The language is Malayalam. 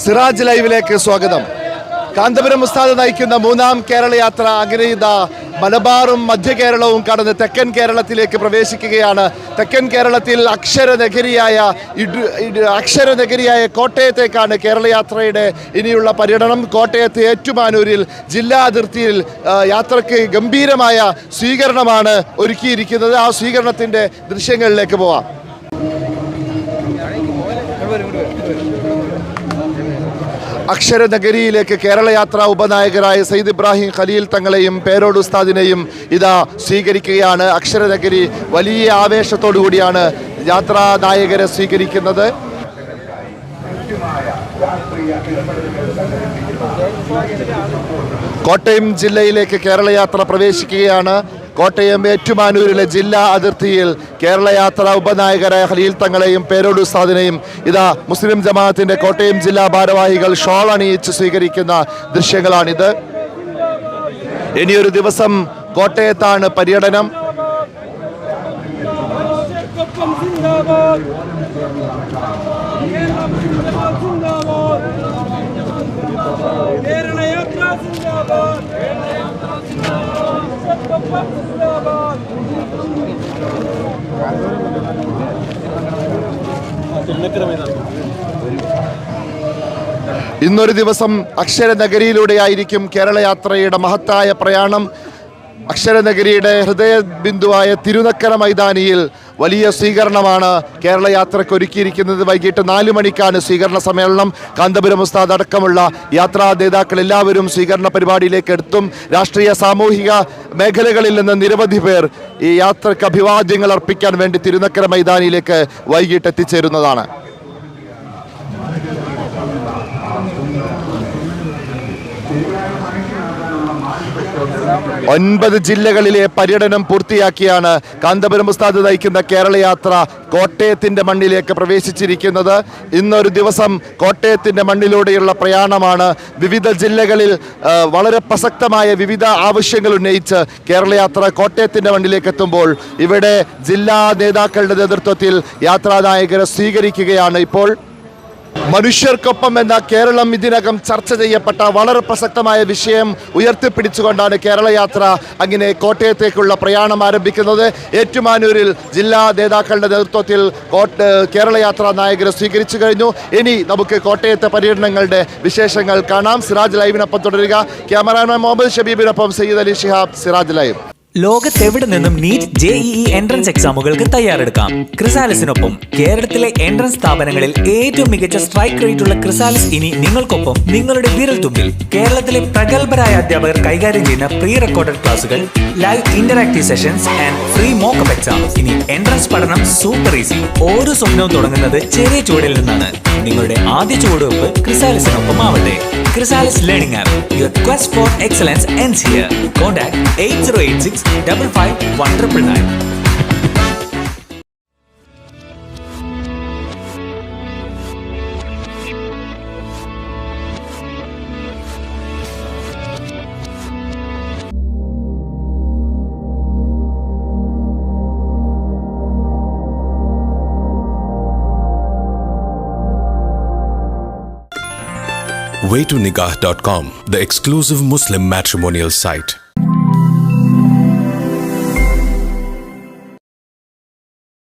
സിറാജ് ലൈവിലേക്ക് സ്വാഗതം. കാന്തപുരം ഉസ്താദ് നയിക്കുന്ന മൂന്നാം കേരള യാത്ര അങ്ങനെ ഇതാ മലബാറും മധ്യ കേരളവും കടന്ന് തെക്കൻ കേരളത്തിലേക്ക് പ്രവേശിക്കുകയാണ്. തെക്കൻ കേരളത്തിൽ അക്ഷരനഗരിയായ കോട്ടയത്തേക്കാണ് കേരള യാത്രയുടെ ഇനിയുള്ള പര്യടനം. കോട്ടയത്ത് ഏറ്റുമാനൂരിൽ ജില്ലാ അതിർത്തിയിൽ യാത്രയ്ക്ക് ഗംഭീരമായ സ്വീകരണമാണ് ഒരുക്കിയിരിക്കുന്നത്. ആ സ്വീകരണത്തിൻ്റെ ദൃശ്യങ്ങളിലേക്ക് പോവാം. അക്ഷരനഗരിയിലേക്ക് കേരള യാത്രാ ഉപനായകരായ സയ്യിദ് ഇബ്രാഹിം ഖലീൽ തങ്ങളെയും പേരോട് ഉസ്താദിനെയും ഇതാ സ്വീകരിക്കുകയാണ്. അക്ഷരനഗരി വലിയ ആവേശത്തോടു കൂടിയാണ് യാത്രാ നായകരെ സ്വീകരിക്കുന്നത്. കോട്ടയം ജില്ലയിലേക്ക് കേരള യാത്ര പ്രവേശിക്കുകയാണ്. കോട്ടയം ഏറ്റുമാനൂരിലെ ജില്ലാ അതിർത്തിയിൽ കേരള യാത്രാ ഉപനായകരായ ഖലീൽ തങ്ങളെയും പേരോട് ഉസ്താദിനെയും ഇതാ മുസ്ലിം ജമാഅത്തിന്റെ കോട്ടയം ജില്ലാ ഭാരവാഹികൾ ഷോൾ അണിയിച്ച് സ്വീകരിക്കുന്ന ദൃശ്യങ്ങളാണിത്. ഇനിയൊരു ദിവസം കോട്ടയത്താണ് പര്യടനം. ഇന്നൊരു ദിവസം അക്ഷരനഗരിയിലൂടെയായിരിക്കും കേരള യാത്രയുടെ മഹത്തായ പ്രയാണം. അക്ഷരനഗരിയുടെ ഹൃദയബിന്ദുവായ തിരുനക്കര മൈതാനിയിൽ വലിയ സ്വീകരണമാണ് കേരള യാത്രയ്ക്ക് ഒരുക്കിയിരിക്കുന്നത്. വൈകിട്ട് 4 മണിക്കാണ് സ്വീകരണ സമ്മേളനം. കാന്തപുരം ഉസ്താദ് അടക്കമുള്ള യാത്രാ നേതാക്കൾ എല്ലാവരും സ്വീകരണ പരിപാടിയിലേക്ക് എത്തും. രാഷ്ട്രീയ സാമൂഹിക മേഖലകളിൽ നിന്ന് നിരവധി പേർ ഈ യാത്രയ്ക്ക് അഭിവാദ്യങ്ങൾ അർപ്പിക്കാൻ വേണ്ടി തിരുനക്കര മൈതാനിയിലേക്ക് വൈകിട്ട് എത്തിച്ചേരുന്നതാണ്. 9 ജില്ലകളിലെ പര്യടനം പൂർത്തിയാക്കിയാണ് കാന്തപുരം ഉസ്താദ് നയിക്കുന്ന കേരള യാത്ര കോട്ടയത്തിൻ്റെ മണ്ണിലേക്ക് പ്രവേശിച്ചിരിക്കുന്നത്. ഇന്നൊരു ദിവസം കോട്ടയത്തിൻ്റെ മണ്ണിലൂടെയുള്ള പ്രയാണമാണ്. വിവിധ ജില്ലകളിൽ വളരെ പ്രസക്തമായ വിവിധ ആവശ്യങ്ങൾ ഉന്നയിച്ച് കേരള യാത്ര കോട്ടയത്തിൻ്റെ മണ്ണിലേക്ക് എത്തുമ്പോൾ ഇവിടെ ജില്ലാ നേതാക്കളുടെ നേതൃത്വത്തിൽ യാത്രാ നായകരെ സ്വീകരിക്കുകയാണ്. ഇപ്പോൾ മനുഷ്യർക്കൊപ്പം എന്ന കേരളം ഇതിനകം ചർച്ച ചെയ്യപ്പെട്ട വളരെ പ്രസക്തമായ വിഷയം ഉയർത്തിപ്പിടിച്ചുകൊണ്ടാണ് കേരള യാത്ര അങ്ങനെ കോട്ടയത്തേക്കുള്ള പ്രയാണം ആരംഭിക്കുന്നത്. ഏറ്റുമാനൂരിൽ ജില്ലാ നേതാക്കളുടെ നേതൃത്വത്തിൽ കേരള യാത്രാ നായകരെ സ്വീകരിച്ചു കഴിഞ്ഞു. ഇനി നമുക്ക് കോട്ടയത്തെ പര്യടനങ്ങളുടെ വിശേഷങ്ങൾ കാണാം. സിറാജ് ലൈവിനൊപ്പം തുടരുക. ക്യാമറാമാൻ മുഹമ്മദ് ഷബീബിനൊപ്പം സയ്യിദ് അലി ഷിഹാബ്, സിറാജ് ലൈവ്. ലോകത്തെവിടെ നിന്നും നീറ്റ് JEE എൻട്രൻസ് എക്സാമുകൾക്ക് തയ്യാറെടുക്കാം. ക്രിസാലിസിനൊപ്പം കേരളത്തിലെ എൻട്രൻസ് സ്ഥാപനങ്ങളിൽ ഏറ്റവും മികച്ച സ്ട്രൈക്ക് റേറ്റുള്ള ക്രിസാലിസ് ഇനി നിങ്ങൾക്കൊപ്പം, നിങ്ങളുടെ വിരൽത്തുമ്പിൽ. കേരളത്തിലെ പ്രഗത്ഭരായ അധ്യാപകർ കൈകാര്യം ചെയ്യുന്ന പ്രീ റെക്കോർഡഡ് ക്ലാസുകൾ, live interactive sessions and free mock-up exam. ഇനി എൻട്രൻസ് പഠനം സൂപ്പർ ഈസി. ഓരോ സ്വപ്നവും തുടങ്ങുന്നത് ചെറിയ ചുവടിൽ നിന്നാണ്. നിങ്ങളുടെ ആദ്യ ചുവടുവെപ്പ് ക്രിസാലിസിനൊപ്പം ആവട്ടെ. Chrysalis learning app. Your quest for excellence ends here. Contact 8086551999. waytonikah.com, the exclusive Muslim matrimonial site.